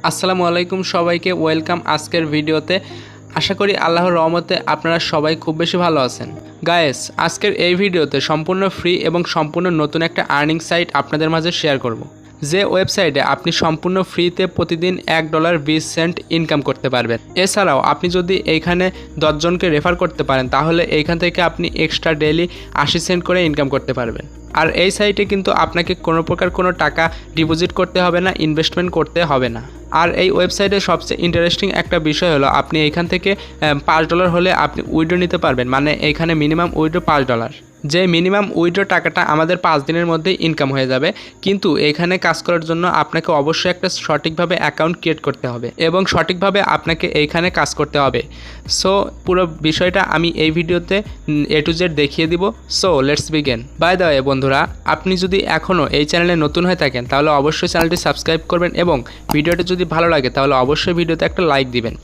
আসসালামু আলাইকুম সবাইকে ওয়েলকাম আজকের ভিডিওতে। আশা করি আল্লাহর রহমতে আপনারা সবাই খুব বেশি ভালো আছেন। গায়েস, আজকের এই ভিডিওতে সম্পূর্ণ ফ্রি এবং সম্পূর্ণ নতুন একটা আর্নিং সাইট আপনাদের মাঝে শেয়ার করব, যে ওয়েবসাইটে আপনি সম্পূর্ণ ফ্রিতে প্রতিদিন $1.20 ইনকাম করতে পারবেন। এছাড়াও আপনি যদি এইখানে 10 জনকে রেফার করতে পারেন তাহলে এইখান থেকে আপনি এক্সট্রা ডেইলি 80 সেন্ট করে ইনকাম করতে পারবেন। আর এই সাইটে কিন্তু আপনাকে কোনো প্রকার কোনো টাকা ডিপোজিট করতে হবে না, ইনভেস্টমেন্ট করতে হবে না। আর এই ওয়েবসাইটে সবচেয়ে ইন্টারেস্টিং একটা বিষয় হলো আপনি এইখান থেকে $5 হলে আপনি উইথড্র নিতে পারবেন, মানে এইখানে মিনিমাম উইথড্র $5, যে মিনিমাম উইথড্র টাকাটা আমাদের 5 দিনের মধ্যেই ইনকাম হয়ে যাবে। কিন্তু এখানে কাজ করার জন্য আপনাকে অবশ্যই একটা সঠিকভাবে অ্যাকাউন্ট ক্রিয়েট করতে হবে এবং সঠিকভাবে আপনাকে এইখানে কাজ করতে হবে। সো পুরো বিষয়টা আমি এই ভিডিওতে A to Z দেখিয়ে দিব। So let's begin. By the way বন্ধুরা, আপনি যদি এখনও এই চ্যানেলে নতুন হয়ে থাকেন তাহলে অবশ্যই চ্যানেলটি সাবস্ক্রাইব করবেন এবং ভিডিওটি যদি ভালো লাগে তাহলে অবশ্যই ভিডিওতে একটা লাইক দিবেন।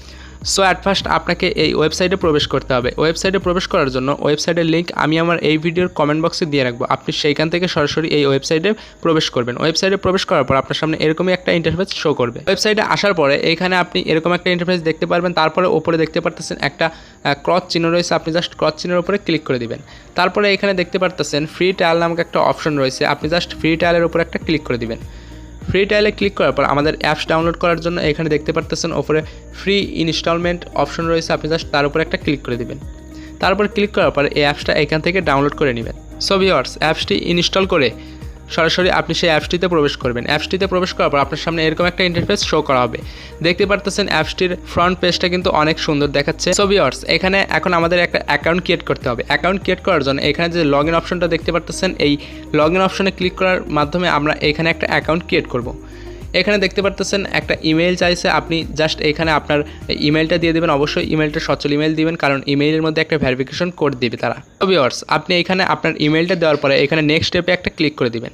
সো অ্যাট ফার্স্ট আপনাকে এই ওয়েবসাইটে প্রবেশ করতে হবে। ওয়েবসাইটে প্রবেশ করার জন্য ওয়েবসাইটের লিঙ্ক আমি আমার এই ভিডিওর কমেন্ট বক্সে দিয়ে রাখবো। আপনি সেইখান থেকে সরাসরি এই ওয়েবসাইটে প্রবেশ করবেন। ওয়েবসাইটে প্রবেশ করার পর আপনার সামনে এরকমই একটা ইন্টারফেস শো করবে। ওয়েবসাইটে আসার পরে এখানে আপনি এরকম একটা ইন্টারফেস দেখতে পারবেন। তারপরে ওপরে দেখতে পারতেছেন একটা ক্রস চিহ্ন রয়েছে, আপনি জাস্ট ক্রস চিহ্নের উপরে ক্লিক করে দিবেন। তারপরে এখানে দেখতে পারতেছেন ফ্রি ট্রায়াল নামক একটা অপশন রয়েছে, আপনি জাস্ট ফ্রি ট্রায়ালের উপরে একটা ক্লিক করে দিবেন। ফ্রি ট্রায়ালে ক্লিক করার পর আমাদের অ্যাপস ডাউনলোড করার জন্য এখানে দেখতে পারতেছেন ওপরে ফ্রি ইনস্টলমেন্ট অপশন রয়েছে, আপনি জাস্ট তার উপরে একটা ক্লিক করে দিবেন। তারপর ক্লিক করার পর এই অ্যাপসটা এখান থেকে ডাউনলোড করে নেবেন। সো ভিউয়ার্স, অ্যাপসটি ইনস্টল করে সরাসরি আপনি সেই অ্যাপসটিতে প্রবেশ করবেন। অ্যাপসটিতে প্রবেশ করার পর আপনার সামনে এরকম একটা ইন্টারফেস শো করা হবে। দেখতে পারতেছেন অ্যাপসটির ফ্রন্ট পেজটা কিন্তু অনেক সুন্দর দেখাচ্ছে। সো ভিউয়ার্স, এখানে এখন আমাদের একটা অ্যাকাউন্ট ক্রিয়েট করতে হবে। অ্যাকাউন্ট ক্রিয়েট করার জন্য এখানে যে লগ ইন অপশনটা দেখতে পারতেছেন, এই লগ ইন অপশনে ক্লিক করার মাধ্যমে আমরা এখানে একটা অ্যাকাউন্ট ক্রিয়েট করব। এখানে দেখতে পারতেছেন একটা ইমেল চাইছে, আপনি জাস্ট এখানে আপনার ইমেলটা দিয়ে দেবেন। অবশ্যই ইমেলটা সচল ইমেল দিবেন, কারণ ইমেইলের মধ্যে একটা ভেরিফিকেশন কোড দিবে তারা। তো ভিউয়ার্স, আপনি এখানে আপনার ইমেলটা দেওয়ার পরে এখানে নেক্সট স্টেপে একটা ক্লিক করে দিবেন।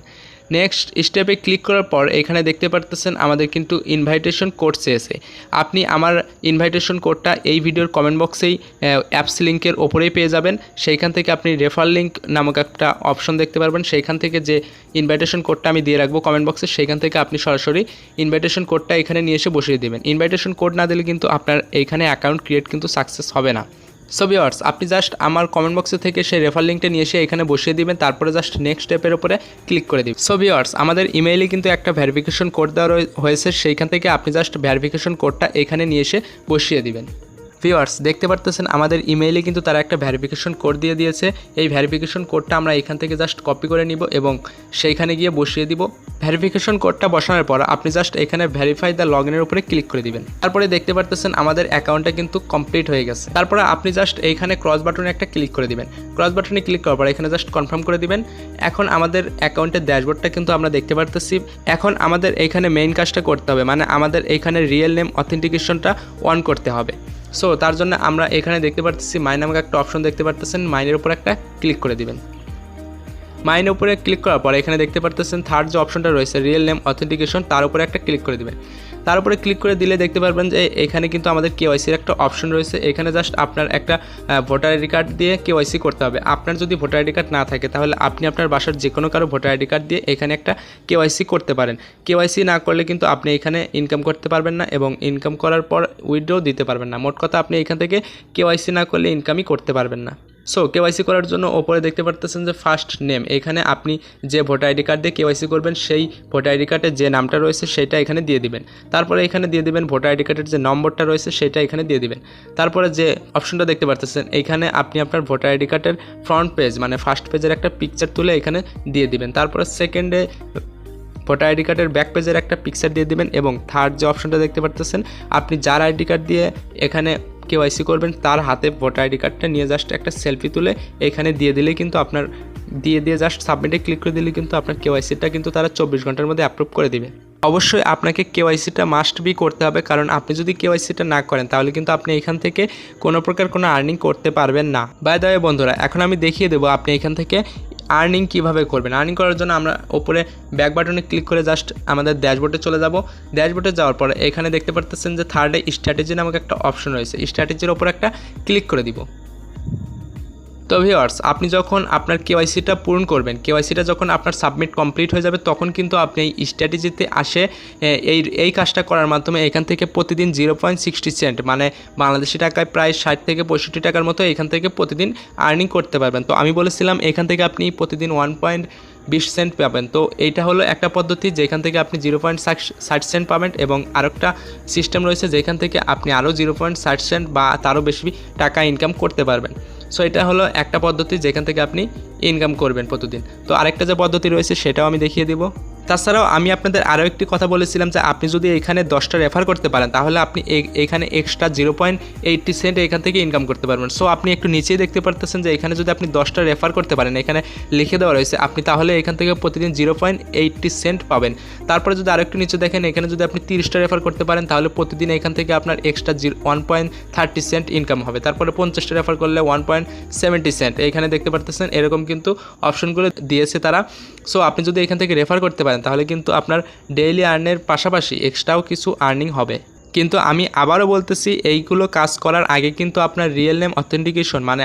নেক্সট স্টেপে ক্লিক করার পর এখানে দেখতে পারতেছেন আমাদের কিন্তু ইনভাইটেশন কোড চেয়েছে। আপনি আমার ইনভাইটেশন কোডটা এই ভিডিওর কমেন্ট বক্সেই অ্যাপস লিঙ্কের ওপরেই পেয়ে যাবেন। সেইখান থেকে আপনি রেফার লিঙ্ক নামক একটা অপশন দেখতে পারবেন। সেইখান থেকে যে ইনভাইটেশন কোডটা আমি দিয়ে রাখবো কমেন্ট বক্সে, সেইখান থেকে আপনি সরাসরি ইনভাইটেশন কোডটা এখানে নিয়ে এসে বসিয়ে দেবেন। ইনভাইটেশন কোড না দিলে কিন্তু আপনার এইখানে অ্যাকাউন্ট ক্রিয়েট কিন্তু সাকসেস হবে না। সো ভিউয়ার্স, আপনি জাস্ট আমার কমেন্ট বক্সে থেকে সেই রেফার লিঙ্কটা নিয়ে এসে এখানে বসিয়ে দিবেন। তারপরে জাস্ট নেক্সট স্টেপের উপরে ক্লিক করে দিবেন। সো ভিউয়ার্স, আমাদের ইমেইলে কিন্তু একটা ভেরিফিকেশন কোড দেওয়া হয়েছে, সেইখান থেকে আপনি জাস্ট ভেরিফিকেশন কোডটা এখানে নিয়ে এসে বসিয়ে দিবেন। ভিউয়ার্স, দেখতে পারতেছেন আমাদের ইমেইলে কিন্তু তারা একটা ভেরিফিকেশন কোড দিয়ে দিয়েছে। এই ভেরিফিকেশন কোডটা আমরা এখান থেকে জাস্ট কপি করে নিব এবং সেইখানে গিয়ে বসিয়ে দিব। ভেরিফিকেশন কোডটা বসানোর পর আপনি জাস্ট এখানে ভেরিফাই দ্য লগ ইনের উপরে ক্লিক করে দিবেন। তারপরে দেখতে পারতেছেন আমাদের অ্যাকাউন্টটা কিন্তু কমপ্লিট হয়ে গেছে। তারপরে আপনি জাস্ট এইখানে ক্রস বাটনে একটা ক্লিক করে দিবেন। ক্রস বাটনে ক্লিক করার পর এখানে জাস্ট কনফার্ম করে দিবেন। এখন আমাদের অ্যাকাউন্টের ড্যাশবোর্ডটা কিন্তু আমরা দেখতে পারতেছি। এখন আমাদের এইখানে মেইন কাজটা করতে হবে, মানে আমাদের এইখানে রিয়েল নেম অথেন্টিকেশনটা অন করতে হবে। সো তার জন্য আমরা এখানে দেখতে পারতেছি মাই নামক একটা অপশন দেখতে পারতেছেন, মাইনের উপর একটা ক্লিক করে দিবেন। মাইনের উপরে ক্লিক করার পর এখানে দেখতে পারতেছেন থার্ড যে অপশনটা রয়েছে রিয়েল নেম অথেন্টিকেশন, তার উপরে একটা ক্লিক করে দিবেন। তার উপরে ক্লিক করে দিলে দেখতে পারবেন যে এখানে কিন্তু আমাদের কেওয়াইসির একটা অপশন রয়েছে। এখানে জাস্ট আপনার একটা ভোটার আইডি কার্ড দিয়ে কেওয়াইসি করতে হবে। আপনার যদি ভোটার আইডি কার্ড না থাকে তাহলে আপনি আপনার বাসার যে কোনো কারো ভোটার আইডি কার্ড দিয়ে এখানে একটা কেওয়াইসি করতে পারেন। কেওয়াইসি না করলে কিন্তু আপনি এখানে ইনকাম করতে পারবেন না এবং ইনকাম করার পর উইথড্র দিতে পারবেন না। মোট কথা আপনি এখান থেকে কেওয়াইসি না করলে ইনকামই করতে পারবেন না। সো কেওয়াইসি করার জন্য ওপরে দেখতে পারতেছেন যে ফার্স্ট নেম, এখানে আপনি যে ভোটার আইডি কার্ড দিয়ে কেওয়াইসি করবেন সেই ভোটার আইডি কার্ডে যে নামটা রয়েছে সেটা এখানে দিয়ে দিবেন। তারপরে এখানে দিয়ে দিবেন ভোটার আইডি কার্ডের যে নম্বরটা রয়েছে সেটা এখানে দিয়ে দিবেন। তারপরে যে অপশনটা দেখতে পারতেছেন এইখানে আপনি আপনার ভোটার আইডি কার্ডের ফ্রন্ট পেজ মানে ফার্স্ট পেজের একটা পিকচার তুলে এখানে দিয়ে দিবেন। তারপরে সেকেন্ডে ভোটার আইডি কার্ডের ব্যাক পেজের একটা পিকচার দিয়ে দিবেন এবং থার্ড যে অপশনটা দেখতে পারতেছেন আপনি যার আইডি কার্ড দিয়ে এখানে কেওয়াইসি করবেন তার হাতে ভোটার আইডি কার্ডটা নিয়ে জাস্ট একটা সেলফি তুলে এখানে দিয়ে দিলেই কিন্তু আপনার দিয়ে জাস্ট সাবমিটে ক্লিক করে দিলে কিন্তু আপনার কেওয়াইসিটা কিন্তু তারা 24 ঘন্টার মধ্যে অ্যাপ্রুভ করে দিবে। অবশ্যই আপনাকে কেওয়াইসিটা মাস্ট বি করতে হবে, কারণ আপনি যদি কেওয়াইসিটা না করেন তাহলে কিন্তু আপনি এখান থেকে কোনো প্রকার কোনো আর্নিং করতে পারবেন না। বাই দ্য ওয়ে বন্ধুরা, এখন আমি দেখিয়ে দেবো আপনি এখান থেকে আর্নিং কিভাবে করবেন। আর্নিং করার জন্য আমরা উপরে ব্যাক বাটনে ক্লিক করে জাস্ট আমাদের ড্যাশবোর্ডে চলে যাব। ড্যাশবোর্ডে যাওয়ার পরে এখানে দেখতে পারতেছেন যে থার্ডে স্ট্র্যাটেজি নামক একটা অপশন রয়েছে, স্ট্র্যাটেজির ওপর একটা ক্লিক করে দিব। তো তো ভিউয়ার্স, আপনি যখন আপনার কেওয়াইসিটা পূরণ করবেন, কেওয়াইসিটা যখন আপনার সাবমিট কমপ্লিট হয়ে যাবে, তখন কিন্তু আপনি এই স্ট্র্যাটেজিতে আসে এই কাজটা করার মাধ্যমে এখান থেকে প্রতিদিন 0.60 সেন্ট মানে বাংলাদেশি টাকায় প্রায় 60 থেকে 65 টাকার মতো এখান থেকে প্রতিদিন আর্নিং করতে পারবেন। তো আমি বলেছিলাম এখান থেকে আপনি প্রতিদিন 1.20 সেন্ট পাবেন। তো এইটা হলো একটা পদ্ধতি যেখান থেকে আপনি 0.60 সেন্ট পাবেন, এবং আরেকটা সিস্টেম রয়েছে যেখান থেকে আপনি আরও 0.60 সেন্ট বা তারও বেশি টাকা ইনকাম করতে পারবেন। সো এটা হলো একটা পদ্ধতি যেখান থেকে আপনি ইনকাম করবেন প্রতিদিন। তো আরেকটা যে পদ্ধতি রয়েছে সেটাও আমি দেখিয়ে দেব। তাছাড়াও আমি আপনাদের আরও একটি কথা বলেছিলাম যে আপনি যদি এখানে 10টা রেফার করতে পারেন তাহলে আপনি এখানে এক্সট্রা 0.80 সেন্ট এখান থেকে ইনকাম করতে পারবেন। সো আপনি একটু নিচেই দেখতে পারতেছেন যে এখানে যদি আপনি 10টা রেফার করতে পারেন, এখানে লিখে দেওয়া রয়েছে, আপনি তাহলে এখান থেকে প্রতিদিন 0.80 সেন্ট পাবেন। তারপরে যদি আরেকটু নিচে দেখেন, এখানে যদি আপনি 30টা রেফার করতে পারেন তাহলে প্রতিদিন এখান থেকে আপনার এক্সট্রা 1.30 সেন্ট ইনকাম হবে। তারপরে 50টা রেফার করলে 1.70 সেন্ট এখানে দেখতে পারতেছেন, এরকম কিন্তু অপশনগুলো দিয়েছে তারা। সো আপনি যদি এখান থেকে রেফার করতে পারেন তাহলে কিন্তু আপনার ডেইলি আর্নের পাশাপাশি এক্সট্রাও কিছু আর্নিং হবে। কিন্তু আমি আবারও বলতেছি, এইগুলো কাজ করার আগে কিন্তু আপনার রিয়েল নেম অথেন্টিকেশন মানে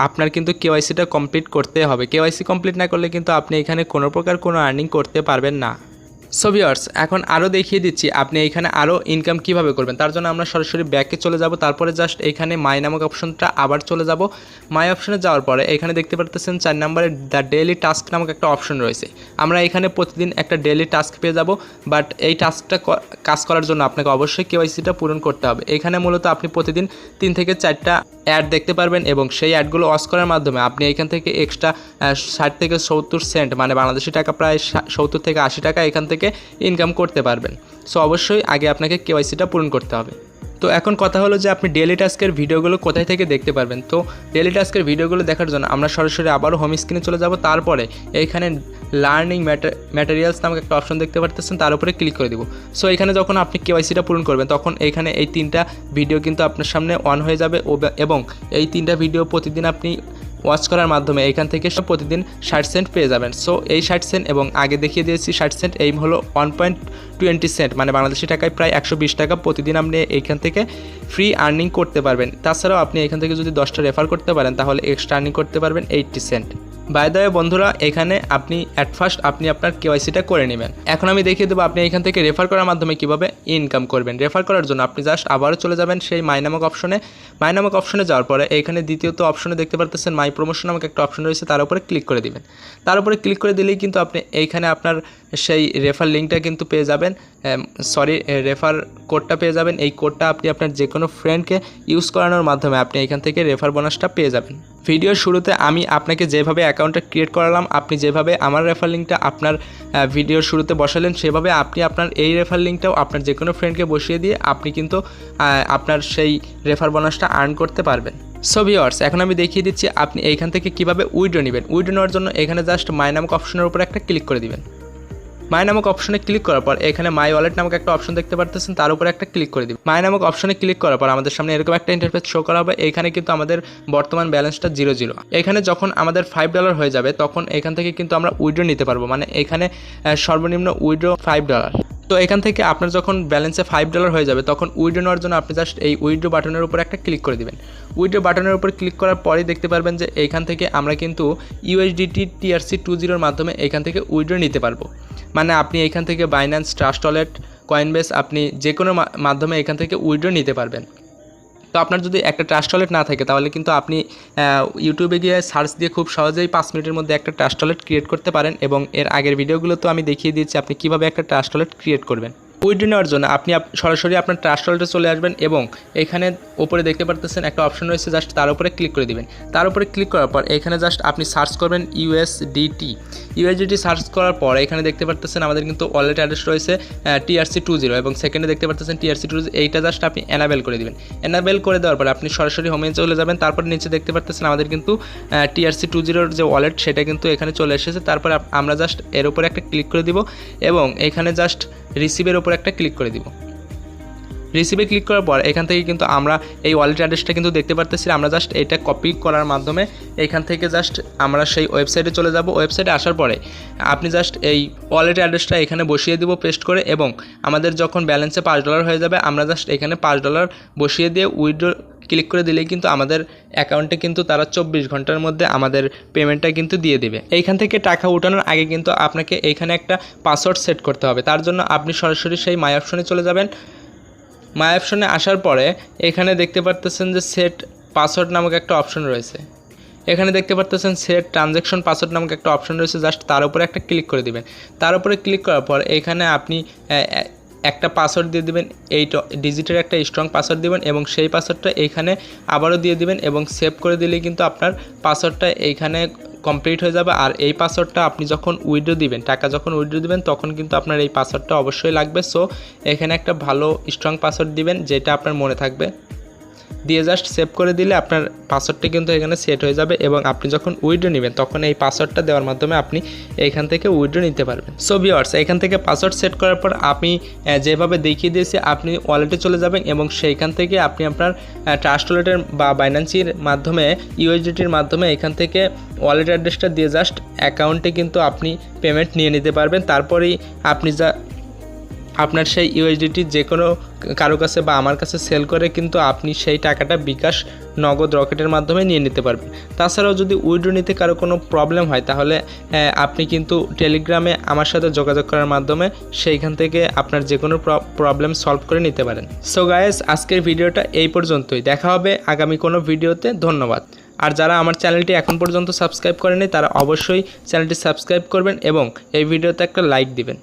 আপনার কিন্তু কেওয়াইসিটা কমপ্লিট করতে হবে। কেওয়াইসি কমপ্লিট না করলে কিন্তু আপনি এখানে কোনো প্রকার কোনো আর্নিং করতে পারবেন না। সো ভিউয়ার্স, এখন আরও দেখিয়ে দিচ্ছি আপনি এখানে আরও ইনকাম কিভাবে করবেন। তার জন্য আমরা সরাসরি ব্যাকে চলে যাব, তারপরে জাস্ট এখানে মাই নামক অপশনটা আবার চলে যাব। মাই অপশনে যাওয়ার পরে এখানে দেখতে পারতেছেন 4 নম্বরে দ্য ডেইলি টাস্ক নামক একটা অপশন রয়েছে। আমরা এখানে প্রতিদিন একটা ডেইলি টাস্ক পেয়ে যাব, বাট এই টাস্কটা কাজ করার জন্য আপনাকে অবশ্যই কেওয়াইসিটা পূরণ করতে হবে। এখানে মূলত আপনি প্রতিদিন 3 থেকে 4টা অ্যাড দেখতে পারবেন, এবং সেই অ্যাডগুলো ওয়াচ করার মাধ্যমে আপনি এখান থেকে এক্সট্রা 60 থেকে 70 সেন্ট মানে বাংলাদেশি টাকা প্রায় 70 থেকে 80 টাকা এখান থেকে ইনকাম করতে পারবেন। সো অবশ্যই আগে আপনাকে কেওয়াইসিটা পূরণ করতে হবে। তো এখন কথা হলো যে আপনি ডেইলি টাস্কের ভিডিওগুলো কোথায় থেকে দেখতে পারবেন। তো ডেইলি টাস্কের ভিডিওগুলো দেখার জন্য আমরা সরাসরি আবারও হোম স্ক্রিনে চলে যাব। তারপরে এইখানে লার্নিং ম্যাটেরিয়ালস নামক একটা অপশন দেখতে পারতেছেন, তার উপরে ক্লিক করে দিব। সো এখানে যখন আপনি কেওয়াইসিটা পূরণ করবেন তখন এইখানে এই 3টা ভিডিও কিন্তু আপনার সামনে অন হয়ে যাবে, এবং এই 3টা ভিডিও প্রতিদিন আপনি ওয়াচ করার মাধ্যমে এখান থেকে প্রতিদিন 60 সেন্ট পেয়ে যাবেন। সো এই 60 সেন্ট এবং আগে দেখিয়ে দিয়েছি 60 সেন্ট, এই হলো 1.20 সেন্ট মানে বাংলাদেশি টাকায় প্রায় 120 টাকা প্রতিদিন আপনি এইখান থেকে ফ্রি আর্নিং করতে পারবেন। তাছাড়াও আপনি এখান থেকে যদি 10টা রেফার করতে পারেন তাহলে এক্সট্রা আর্নিং করতে পারবেন 80 সেন্ট। বাই দ্য ওয়ে বন্ধুরা, এখানে আপনি অ্যাট ফার্স্ট আপনি আপনার কেওয়াইসিটা করে নেবেন। এখন আমি দেখিয়ে দেবো আপনি এখান থেকে রেফার করার মাধ্যমে কীভাবে ইনকাম করবেন। রেফার করার জন্য আপনি জাস্ট আবারও চলে যাবেন সেই মাই নামক অপশনে। মাই নামক অপশনে যাওয়ার পরে এখানে দ্বিতীয়ত অপশনে দেখতে পারতেছেন মাই প্রমোশন নামক একটা অপশন রয়েছে, তার উপরে ক্লিক করে দিবেন। তার উপরে ক্লিক করে দিলেই কিন্তু আপনি এইখানে আপনার সেই রেফার লিঙ্কটা কিন্তু পেয়ে যাবেন, রেফার কোডটা পেয়ে যাবেন। এই কোডটা আপনি আপনার যে কোনো ফ্রেন্ডকে ইউজ করানোর মাধ্যমে আপনি এখান থেকে রেফার বোনাসটা পেয়ে যাবেন। ভিডিওর শুরুতে আমি আপনাকে যেভাবে অ্যাকাউন্টটা ক্রিয়েট করালাম, আপনি যেভাবে আমার রেফার লিঙ্কটা আপনার ভিডিওর শুরুতে বসালেন, সেভাবে আপনি আপনার এই রেফার লিঙ্কটাও আপনার যে কোনো ফ্রেন্ডকে বসিয়ে দিয়ে আপনি কিন্তু আপনার সেই রেফার বোনাসটা আর্ন করতে পারবেন। সো ভিউয়ার্স, এখন আমি দেখিয়ে দিচ্ছি আপনি এইখান থেকে কীভাবে উইথড্র নেবেন। উইথড্র নেওয়ার জন্য এখানে জাস্ট মাই নামক অপশনের উপর একটা ক্লিক করে দিবেন। মাই নামক অপশনে ক্লিক করার পর এখানে মাই ওয়ালেট নামক একটা অপশন দেখতে পারতেছেন, তার উপরে একটা ক্লিক করে দিবেন। মাই নামক অপশনে ক্লিক করার পর আমাদের সামনে এরকম একটা ইন্টারফেস শো করা হবে। এখানে কিন্তু আমাদের বর্তমান ব্যালেন্সটা 0 এখানে যখন আমাদের $5 হয়ে যাবে তখন এখান থেকে কিন্তু আমরা উইথড্র নিতে পারবো, মানে এখানে সর্বনিম্ন উইথড্র $5। তো এখান থেকে আপনার যখন ব্যালেন্সে $5 হয়ে যাবে তখন উইথড্র নেওয়ার জন্য আপনি জাস্ট এই উইথড্র বাটনের উপর একটা ক্লিক করে দিবেন। উইথড্র বাটনের উপর ক্লিক করার পরেই দেখতে পারবেন যে এইখান থেকে আমরা কিন্তু USDT TRC20 মাধ্যমে এখান থেকে উইথড্র নিতে পারবো। মানে আপনি এখান থেকে বাইন্যান্স, ট্রাস্ট ওয়ালেট, কয়েনবেস আপনি যে কোনো মাধ্যমে এখান থেকে উইথড্র নিতে পারবেন। তো আপনার যদি একটা ট্রাস্ট ওয়ালেট না থাকে তাহলে কিন্তু আপনি ইউটিউবে গিয়ে সার্চ দিয়ে খুব সহজেই 5 মিনিটের মধ্যে একটা ট্রাস্ট ওয়ালেট ক্রিয়েট করতে পারেন, এবং এর আগের ভিডিওগুলো তো আমি দেখিয়ে দিয়েছি আপনি কীভাবে একটা ট্রাস্ট ওয়ালেট ক্রিয়েট করবেন। উইথড্র নেওয়ার জন্য আপনি সরাসরি আপনার ট্রাস্ট ওয়ালেটে চলে আসবেন, এবং এখানে উপরে দেখতে পারতেছেন একটা অপশন রয়েছে, জাস্ট তার উপরে ক্লিক করে দিবেন। তার উপরে ক্লিক করার পর এখানে জাস্ট আপনি সার্চ করবেন USDT সার্চ করার পর এখানে দেখতে পারতেছেন আমাদের কিন্তু ওয়ালেট অ্যাড্রেস রয়েছে TRC20, এবং সেকেন্ডে দেখতে পারতেছেন TRC20। এইটা জাস্ট আপনি এনাবেল করে দিবেন। এনাবেল করে দেওয়ার পর আপনি সরাসরি হোমে চলে যাবেন। তারপর নিচে দেখতে পারতেছেন আমাদের কিন্তু TRC20 যে ওয়ালেট সেটা কিন্তু এখানে চলে এসেছে। তারপর আমরা জাস্ট এর উপরে একটা ক্লিক করে দিব, এবং এখানে জাস্ট রিসিভের উপর একটা ক্লিক করে দিব। রিসিভে ক্লিক করার পর এখান থেকে কিন্তু আমরা এই ওয়ালেট অ্যাড্রেসটা কিন্তু দেখতে পারতেছি। আমরা জাস্ট এটা কপি করার মাধ্যমে এখান থেকে জাস্ট আমরা সেই ওয়েবসাইটে চলে যাব। ওয়েবসাইটে আসার পরে আপনি জাস্ট এই ওয়ালেট অ্যাড্রেসটা এখানে বসিয়ে দিব পেস্ট করে, এবং আমাদের যখন ব্যালেন্সে $5 হয়ে যাবে আমরা জাস্ট এখানে $5 বসিয়ে দিয়ে উইথড্র ক্লিক করে দিলেই কিন্তু আমাদের অ্যাকাউন্টে কিন্তু তারা 24 ঘন্টার মধ্যে আমাদের পেমেন্টটা কিন্তু দিয়ে দিবে। এইখান থেকে টাকা উঠানোর আগে কিন্তু আপনাকে এইখানে একটা পাসওয়ার্ড সেট করতে হবে। তার জন্য আপনি সরাসরি সেই মাই অপশনে চলে যাবেন। মাই অপশনে আসার পরে এখানে দেখতে পারতেছেন যে সেট পাসওয়ার্ড নামক একটা অপশন রয়েছে। এখানে দেখতে পারতেছেন সেট ট্রানজ্যাকশন পাসওয়ার্ড নামক একটা অপশন রয়েছে, জাস্ট তার উপরে একটা ক্লিক করে দিবেন। তার উপরে ক্লিক করার পর এখানে আপনি একটা পাসওয়ার্ড দিয়ে দিবেন, 8 ডিজিটের একটা স্ট্রং পাসওয়ার্ড দিবেন এবং সেই পাসওয়ার্ডটা এইখানে আবারও দিয়ে দিবেন এবং সেভ করে দিলেই কিন্তু আপনার পাসওয়ার্ডটা এইখানে কমপ্লিট হয়ে যাবে। আর এই পাসওয়ার্ডটা আপনি যখন উইথড্র দিবেন, টাকা যখন উইথড্র দিবেন তখন কিন্তু আপনার এই পাসওয়ার্ডটা অবশ্যই লাগবে। সো এখানে একটা ভালো স্ট্রং পাসওয়ার্ড দিবেন যেটা আপনার মনে থাকবে, দিয়ে জাস্ট সেভ করে দিলে আপনার পাসওয়ার্ডটি কিন্তু এখানে সেট হয়ে যাবে এবং আপনি যখন উইথড্র নেবেন তখন এই পাসওয়ার্ডটা দেওয়ার মাধ্যমে আপনি এইখান থেকে উইথড্র নিতে পারবেন। সো ভিউয়ার্স, এখান থেকে পাসওয়ার্ড সেট করার পর আমি যেভাবে দেখিয়ে দিয়েছি আপনি ওয়ালেটে চলে যাবেন এবং সেইখান থেকে আপনি আপনার ট্রাস্ট ওয়ালেটের বা বাইন্যান্সের মাধ্যমে ইউএসডিটির মাধ্যমে এখান থেকে ওয়ালেট অ্যাড্রেসটা দিয়ে জাস্ট অ্যাকাউন্টে কিন্তু আপনি পেমেন্ট নিয়ে নিতে পারবেন। তারপরেই আপনি আপনার সেই ইউএসডিটি যে কোনো কারো কাছে বা আমার কাছে সেল করে কিন্তু আপনি সেই টাকাটা বিকাশ, নগদ, রকেটের মাধ্যমে নিয়ে নিতে পারবেন। তাছাড়াও যদি উইথড্র নিতে কারো কোনো প্রবলেম হয় তাহলে আপনি কিন্তু টেলিগ্রামে আমার সাথে যোগাযোগ করার মাধ্যমে সেইখান থেকে আপনার যে কোনো প্রবলেম সলভ করে নিতে পারেন। সো গাইস, আজকের ভিডিওটা এই পর্যন্তই। দেখা হবে আগামী কোনো ভিডিওতে। ধন্যবাদ। আর যারা আমার চ্যানেলটি এখন পর্যন্ত সাবস্ক্রাইব করেনি তারা অবশ্যই চ্যানেলটি সাবস্ক্রাইব করবেন এবং এই ভিডিওতে একটা লাইক দিবেন।